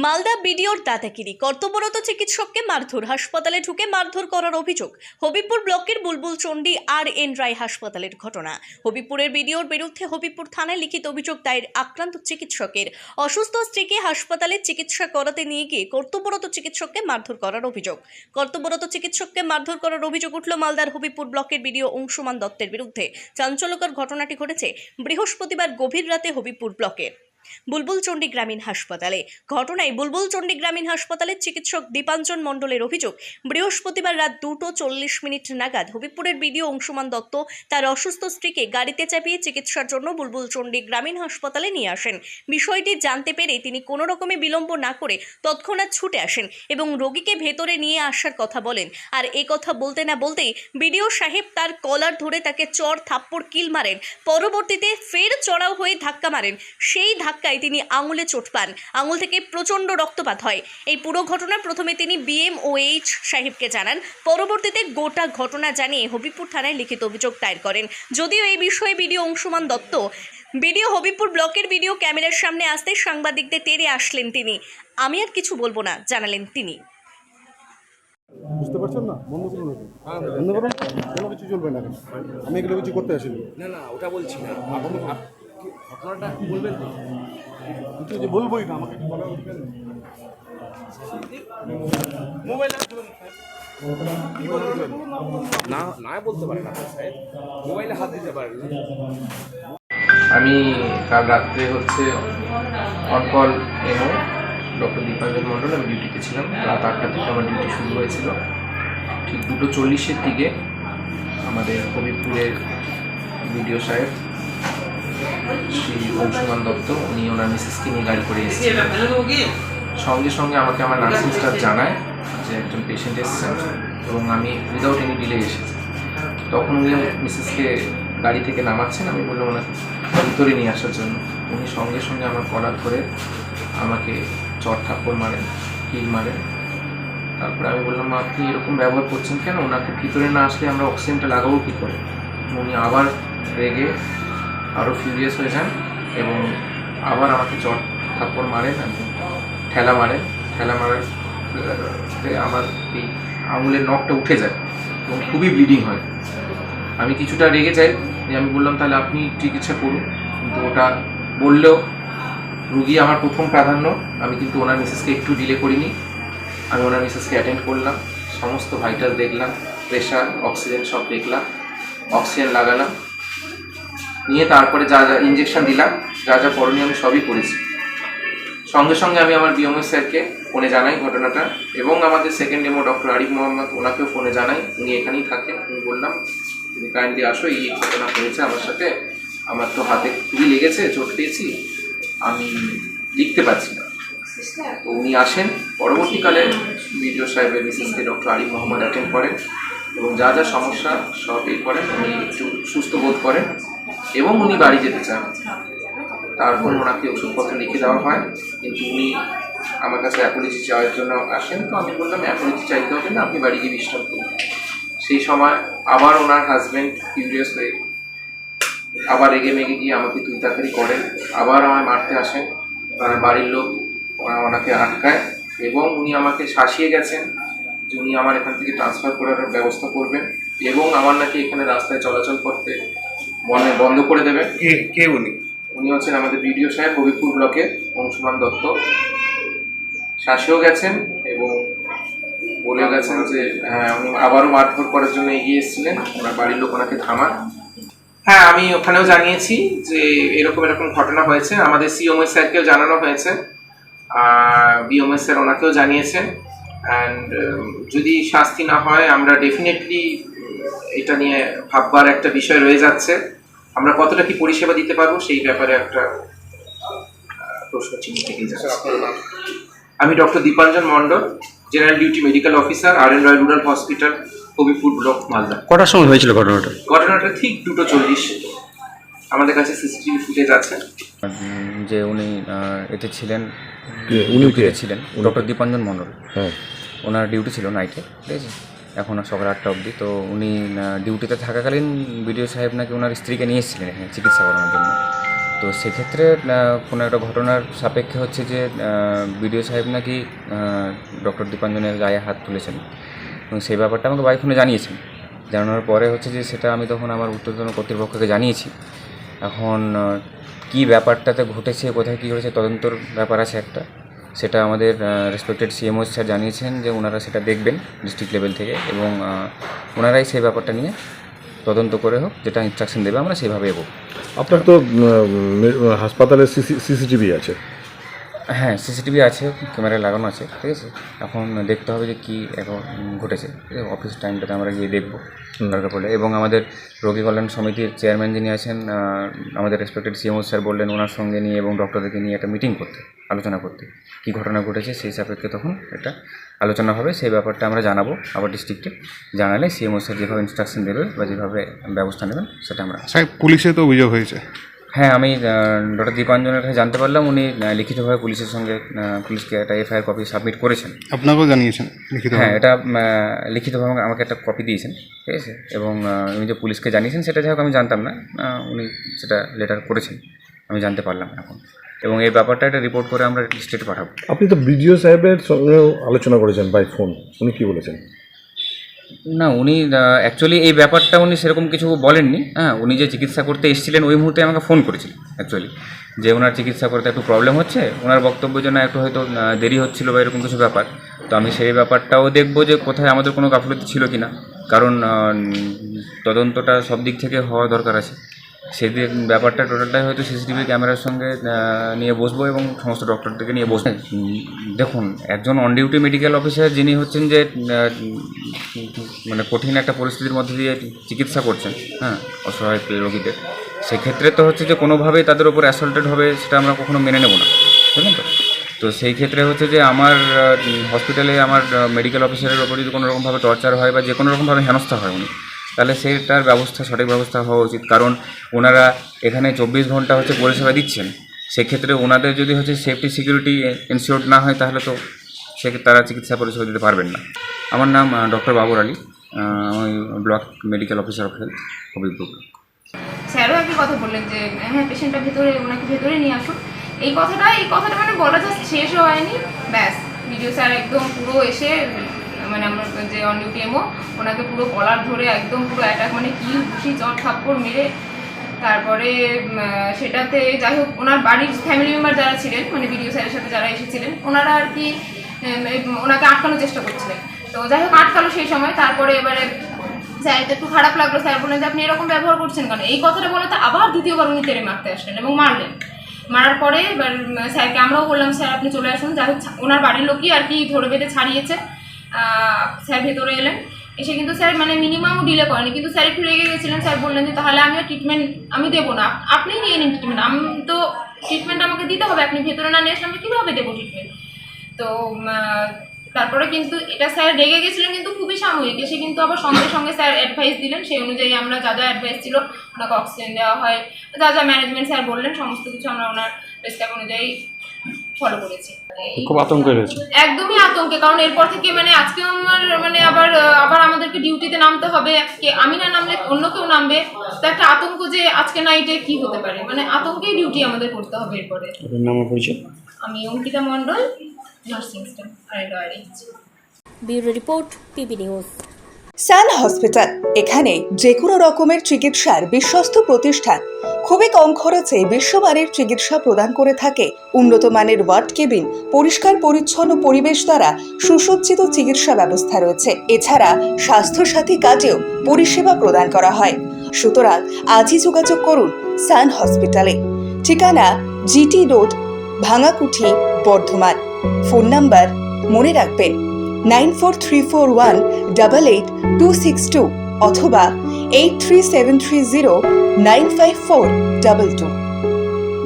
মালদা বিডিওর দাদাগিরি, কর্তব্যরত চিকিৎসককে মারধর, হাসপাতালে ঢুকে মারধর করার অভিযোগ। হবিবপুর ব্লকের বুলবুল চণ্ডী আর.এন. রায় হাসপাতালের ঘটনা। হবিবপুরের বিডিওর বিরুদ্ধে হবিবপুর থানায় লিখিত অভিযোগ দায়ের। আক্রান্ত চিকিৎসকের অসুস্থ স্ত্রীকে হাসপাতালে চিকিৎসা করাতে নিয়ে গিয়ে কর্তব্যরত চিকিৎসককে মারধর করার অভিযোগ। কর্তব্যরত চিকিৎসককে মারধর করার অভিযোগ উঠল মালদার হবিবপুর ব্লকের বিডিও অংশুমান দত্তের বিরুদ্ধে। চাঞ্চল্যকর ঘটনাটি ঘটেছে বৃহস্পতিবার গভীর রাতে হবিবপুর ব্লকের বুলবুল চণ্ডী গ্রামীণ হাসপাতালে। ঘটনায় বুলবুল চণ্ডী গ্রামীণ হাসপাতালের চিকিৎসক দীপাঞ্জন মণ্ডলের অভিযোগ, বৃহস্পতিবার রাত 2:40 নাগাদ হবিবপুরের বিডিও অংশুমান দত্ত তার অসুস্থ স্ত্রীকে গাড়িতে চাপিয়ে চিকিৎসার জন্য বুলবুল চণ্ডী গ্রামীণ হাসপাতালে নিয়ে আসেন। বিষয়টি জানতে পেরে তিনি কোনো রকমে বিলম্ব না করে তৎক্ষণাৎ ছুটে আসেন এবং রোগীকে ভেতরে নিয়ে আসার কথা বলেন। আর এই কথা বলতে না বলতেই বিডিও সাহেব তার কলার ধরে তাকে চড় থাপ্পড় কিল মারেন। পরবর্তীতে ফের চড়াও হয়ে ধাক্কা মারেন। সেই ধাক্কায় তিনি আঙুলে চোট পান। আঙুল থেকে প্রচণ্ড রক্তপাত হয়। এই পুরো ঘটনা প্রথমে তিনি BMOH সাহেবকে জানান। পরবর্তীতে গোটা ঘটনা জানিয়ে হবিবপুর থানায় লিখিত অভিযোগ দায়ের করেন। যদিও এই বিষয়ে বিডিও অংশুমান দত্ত বিডিও হবিবপুর ব্লকের বিডিও ক্যামেরার সামনে আসতে সাংবাদিকদের তেড়ে আসলেন তিনি। আমি আর কিছু বলবো না জানালেন তিনি। বুঝতে পারছেন না? বন্ধ করুন ওটা। বন্ধ করুন, কোনো কিছু চলবে না। আমি এগুলো কিছু করতে আসিনি। না ওটা বলছি না। ঘটনাটা বলবেন তো? কিন্তু যে বলবোই না, আমাকে একটু বলা উচিত মোবাইল কি বলবেন? না বলতে পারেন আপনার সাহেব, মোবাইলে হাত দিতে পারেন। আমি কাল রাত্রে অনকল এমও ডক্টর দীপাঞ্জন মণ্ডল, আমি ডিউটিতে ছিলাম। রাত 8টা থেকে আমার ডিউটি শুরু হয়েছিল। ঠিক 2:40 দিকে আমাদের হবিবপুরের বিডিও সাহেব শ্রী অংশুমান দত্ত, উনি ওনার মিসেসকে নিয়ে গাড়ি করে এসেছিলেন। সঙ্গে সঙ্গে আমাকে আমার নার্সিং স্টাফ জানায় যে একজন পেশেন্ট এসেছেন এবং আমি উইদাউট এনি ডিলে এসেছি। তখন উনি মিসেসকে গাড়ি থেকে নামাচ্ছেন। আমি বললাম ওনাকে ভিতরে নিয়ে আসার জন্য। উনি সঙ্গে সঙ্গে আমার কলার ধরে আমাকে চড় থাপ্পড় মারেন, কিল মারেন। তারপরে আমি বললাম, আপনি এরকম ব্যবহার করছেন কেন? ওনাকে ভিতরে না আসলে আমরা অক্সিজেনটা লাগাবো কী করে? উনি আবার রেগে আরও ফিউরিয়াস হয়ে যান এবং আবার আমাকে চড় থাপ্পড় মারেন এবং ঠেলা মারার আমার এই আঙুলের নখটা উঠে যায় এবং খুবই ব্লিডিং হয়। আমি কিছুটা রেগে যাই, আমি বললাম তাহলে আপনি চিকিৎসা করুন। কিন্তু ওটা বললেও রুগী আমার প্রথম প্রাধান্য। আমি কিন্তু ওনার মিসেসকে একটু ডিলে করিনি। আমি ওনার মিসেসকে অ্যাটেন্ড করলাম, সমস্ত ভাইটাল দেখলাম, প্রেশার, অক্সিজেন সব দেখলাম, অক্সিজেন লাগালাম, নিয়ে তারপরে যা যা ইঞ্জেকশন দিলাম, যা যা করণীয় আমি সবই করেছি। সঙ্গে সঙ্গে আমি আমার BMOH স্যারকে ফোনে জানাই ঘটনাটা এবং আমাদের সেকেন্ড এমও ডক্টর আরিফ মোহাম্মদ, ওনাকেও ফোনে জানাই। উনি এখানেই থাকেন। আমি বললাম তুমি কাইন্ডলি আসো, এই ঘটনা হয়েছে আমার সাথে, আমার তো হাতে খুবই লেগেছে, চোট পেয়েছি, আমি লিখতে পারছি না। তো উনি আসেন। পরবর্তীকালে বিডিও সাহেবের মিসেসকে ডক্টর আরিফ মোহাম্মদ অ্যাটেন্ড করেন এবং যা যা সমস্যা সব এই করেন। উনি একটু সুস্থ বোধ করেন এবং উনি বাড়ি যেতে চান। তারপর ওনাকে ওষুধপত্র লিখে দেওয়া হয়, কিন্তু উনি আমার কাছে অ্যাপোলজি চাওয়ার জন্য আসেন। তো আমি বললাম অ্যাপোলজি চাইতে হবে না, আপনি বাড়ি গিয়ে বিশ্রাম করুন। সেই সময় আবার ওনার হাজব্যান্ড কিউরিয়াস হয়ে আবার রেগে মেগে গিয়ে আমাকে তুই তাড়াতাড়ি করেন, আবার আমায় মারতে আসেন। ওনার বাড়ির লোক ওনাকে আটকায় এবং উনি আমাকে শাসিয়ে গেছেন যে উনি আমার এখান থেকে ট্রান্সফার করার ব্যবস্থা করবেন এবং আমার নাকি এখানে রাস্তায় চলাচল করতে বন্ধ করে দেবেন। কে উনি? উনি হচ্ছেন আমাদের বিডিও সাহেব হবিবপুর ব্লকের অংশুমান দত্ত। শাসিয়েও গেছেন এবং বলেও গেছেন যে হ্যাঁ, উনি আবারও মারধর করার জন্য এগিয়ে এসেছিলেন। ওনার বাড়ির লোক ওনাকে থামান। হ্যাঁ, আমি ওখানেও জানিয়েছি যে এরকম ঘটনা হয়েছে। আমাদের CMO স্যারকেও জানানো হয়েছে, BMOH স্যার ওনাকেও জানিয়েছেন। অ্যান্ড যদি শাস্তি না হয়, আমরা ডেফিনেটলি এটা নিয়ে ভাববার একটা বিষয় রয়ে যাচ্ছে। আমরা কতটা কি পরিষেবা দিতে পারবো সেই ব্যাপারে একটা প্রশ্ন চিহ্ন থেকেই যাচ্ছে। আমি doctor Dipanjan Mondal, general duty medical officer, R.N. Roy rural hospital, Habibpur block, Malda. কটার সময় হয়েছিল ঘটনাটা? ঘটনাটা ঠিক 2:40। আমাদের কাছে CCTV ফুটেজ আছে। যে উনি এতে ছিলেন, উনি ছিলেন ডক্টর দীপাঞ্জন মণ্ডল। হ্যাঁ, ওনার ডিউটি ছিল নাইটে, ঠিক আছে, এখন সকাল 8টা অবধি। তো উনি ডিউটিতে থাকাকালীন বিডিও সাহেব নাকি ওনার স্ত্রীকে নিয়ে এসেছিলেন এখানে চিকিৎসা করানোর জন্য। তো সেক্ষেত্রে কোনো একটা ঘটনার সাপেক্ষে হচ্ছে যে বিডিও সাহেব নাকি ডক্টর দীপাঞ্জনের গায়ে হাত তুলেছেন এবং সেই ব্যাপারটা আমাকে বাই ফোনে জানিয়েছেন। জানানোর পরে হচ্ছে যে সেটা আমি তখন আমার ঊর্ধ্বতন কর্তৃপক্ষকে জানিয়েছি। এখন কী ব্যাপারটাতে ঘটেছে, কোথায় কী ঘটেছে তদন্তর ব্যাপার আছে একটা, সেটা আমাদের রেসপেক্টেড সিএমও স্যার জানিয়েছেন যে ওনারা সেটা দেখবেন ডিস্ট্রিক্ট লেভেল থেকে এবং ওনারাই সেই ব্যাপারটা নিয়ে তদন্ত করে হোক, যেটা ইনস্ট্রাকশন দেবে আমরা সেভাবে এগোবো। আপনার তো হাসপাতালে সিসিটিভি আছে। হ্যাঁ, সিসিটিভি আছে, ক্যামেরায় লাগানো আছে, ঠিক আছে। এখন দেখতে হবে যে কী এখন ঘটেছে, ঠিক আছে। অফিস টাইমটাতে আমরা গিয়ে দেখবো দরকার পড়লে। এবং আমাদের রোগী কল্যাণ সমিতির চেয়ারম্যান যিনি আছেন, আমাদের রেসপেক্টেড সিএমও স্যার বললেন ওনার সঙ্গে নিয়ে এবং ডক্টরদেরকে নিয়ে একটা মিটিং করতে, আলোচনা করতে, কী ঘটনা ঘটেছে সেই সাপেক্ষে তখন একটা আলোচনা হবে। সেই ব্যাপারটা আমরা জানাবো আবার ডিস্ট্রিক্টে, জানালে সিএমও স্যার যেভাবে ইনস্ট্রাকশন দেবে বা যেভাবে ব্যবস্থা নেবেন সেটা আমরা। সাহেব, পুলিশে তো অভিযোগ হয়েছে। হ্যাঁ, আমি ডক্টর দীপাঞ্জনের কাছে জানতে পারলাম উনি লিখিতভাবে পুলিশের সঙ্গে পুলিশকে একটা এফআইআর কপি সাবমিট করেছেন। আপনাকেও জানিয়েছেন লিখিত? হ্যাঁ, এটা লিখিতভাবে আমাকে একটা কপি দিয়েছেন, ঠিক আছে। এবং উনি যে পুলিশকে জানিয়েছেন সেটা যাই হোক আমি জানতাম না, উনি সেটা লেটার করেছেন, আমি জানতে পারলাম এখন। এবং এই ব্যাপারটা একটা রিপোর্ট করে আমরা স্টেটে পাঠাবো। আপনি তো বিডিও সাহেবের সঙ্গেও আলোচনা করেছেন বাই ফোন, উনি কী বলেছেন? না, উনি অ্যাকচুয়ালি এই ব্যাপারটা উনি সেরকম কিছু বলেননি। হ্যাঁ, উনি যে চিকিৎসা করতে এসেছিলেন ওই মুহূর্তে আমাকে ফোন করেছিলেন অ্যাকচুয়ালি, যে ওনার চিকিৎসা করতে একটু প্রবলেম হচ্ছে, ওনার বক্তব্য জন্য একটু হয়তো দেরি হচ্ছিলো বা এরকম কিছু ব্যাপার। তো আমি সেই ব্যাপারটাও দেখবো যে কোথায় আমাদের কোনো গাফিলতি ছিল কি না, কারণ তদন্তটা সব দিক থেকে হওয়া দরকার আছে। সেদিন ব্যাপারটা টোটালটাই হয়তো সিসিটিভি ক্যামেরার সঙ্গে নিয়ে বসবো এবং সমস্ত ডক্টরদেরকে নিয়ে বসবো। দেখুন, একজন অন ডিউটি মেডিকেল অফিসার যিনি হচ্ছেন যে মানে কঠিন একটা পরিস্থিতির মধ্যে দিয়ে চিকিৎসা করছেন, হ্যাঁ, অসহায় রোগীদের, সেক্ষেত্রে তো হচ্ছে যে কোনোভাবেই তাদের উপর অ্যাসল্টেড হবে সেটা আমরা কখনো মেনে নেব না, বুঝলেন তো। তো সেই ক্ষেত্রে হচ্ছে যে আমার হসপিটালে আমার মেডিকেল অফিসারের ওপর যদি কোনো রকমভাবে টর্চার হয় বা যে কোনো রকমভাবে হেনস্থা হয় উনি, তাহলে সেটার ব্যবস্থা, সঠিক ব্যবস্থা হওয়া উচিত। কারণ ওনারা এখানে 24 ঘন্টা হচ্ছে পরিষেবা দিচ্ছেন, সেক্ষেত্রে ওনাদের যদি হচ্ছে সেফটি সিকিউরিটি এনশিওর না হয় তাহলে তো তারা চিকিৎসা পরিষেবা দিতে পারবেন না। আমার নাম ডক্টর বাবর আলী, আমি block medical officer of health, Habibpur. স্যারও একই কথা বললেন যে হ্যাঁ পেশেন্টটা ভেতরে, ওনাকে ভেতরে নিয়ে আসুন। এই কথাটা মানে বলা জাস্ট শেষও হয়নি, ব্যাস ভিডিও স্যার একদম পুরো এসে মানে আমরা যে অন ডিউটি এমও ওনাকে পুরো কলার ধরে একদম পুরো অ্যাটাক, মানে কি ঘুষি চট থাপ্পড় মেরে, তারপরে সেটাতে যাই হোক ওনার বাড়ির ফ্যামিলি মেম্বার যারা ছিলেন, মানে ভিডিও স্যারের সাথে যারা এসেছিলেন, ওনারা আর কি ওনাকে আটকানোর চেষ্টা করছিলেন। তো যাই হোক আটকালো সেই সময়। তারপরে এবারে স্যার একটু খারাপ লাগলো, স্যার বললেন যে আপনি এরকম ব্যবহার করছেন কেন। এই কথাটা বলে তো আবার দ্বিতীয়বার উনি তেড়ে মারতে আসলেন এবং মারলেন। মারার পরে এবার স্যারকে আমরাও বললাম স্যার আপনি চলে আসুন। যাই হোক ওনার বাড়ির লোকই আর কি ধরে বেঁধে ছাড়িয়েছে। স্যার ভেতরে এলেন, এসে কিন্তু স্যার মানে মিনিমামও ডিলে করেনি, কিন্তু স্যার একটু রেগে গেছিলেন। স্যার বললেন যে তাহলে আমিও ট্রিটমেন্ট আমি দেবো না, আপনিই নিয়ে নিন ট্রিটমেন্ট, আমি তো ট্রিটমেন্ট আমাকে দিতে হবে, আপনি ভেতরে না নিয়ে আসলে আমি কীভাবে দেবো ট্রিটমেন্ট। তো তারপরে কিন্তু এটা স্যার রেগে গেছিলেন কিন্তু খুবই সাময়িক, এসে কিন্তু আবার সঙ্গে সঙ্গে স্যার অ্যাডভাইস দিলেন। সেই অনুযায়ী আমরা যা যা অ্যাডভাইস ছিল ওনাকে অক্সিজেন দেওয়া হয়, যা যা ম্যানেজমেন্ট স্যার বললেন সমস্ত কিছু আমরা ওনার প্রেসক্রাইব অনুযায়ী ফলো করেছি। খুব আতঙ্ক হয়েছে, একদমই আতঙ্কে, কারণ এরপর থেকে মানে আজকে আমার মানে আবার আমাদেরকে ডিউটিতে নামতে হবে, আমি না নামলে অন্য কেউ নামবে, তো একটা আতঙ্ক যে আজকে নাইটে কি হতে পারে, মানে আতঙ্কেই ডিউটি আমাদের করতে হবে এরপরে। আমি Ankita Mondal, nursing staff, RND. Bureau report, PB news. Sun hospital, এখানে যে কোনো রকমের চিকিৎসার বিশ্বস্ত প্রতিষ্ঠান। খুবই কম খরচে বিশ্বমানের চিকিৎসা প্রদান করে থাকে। উন্নত মানের ওয়ার্ড কেবিন, পরিষ্কার পরিচ্ছন্ন পরিবেশ দ্বারা সুসজ্জিত চিকিৎসা ব্যবস্থা রয়েছে। এছাড়া স্বাস্থ্যসাথী কাজেও পরিষেবা প্রদান করা হয়। সুতরাং আজই যোগাযোগ করুন সান হসপিটালে। ঠিকানা GT road, Bhangakuthi, Bardhaman. Phone number মনে রাখবেন 9434188262 অথবা 83730954222।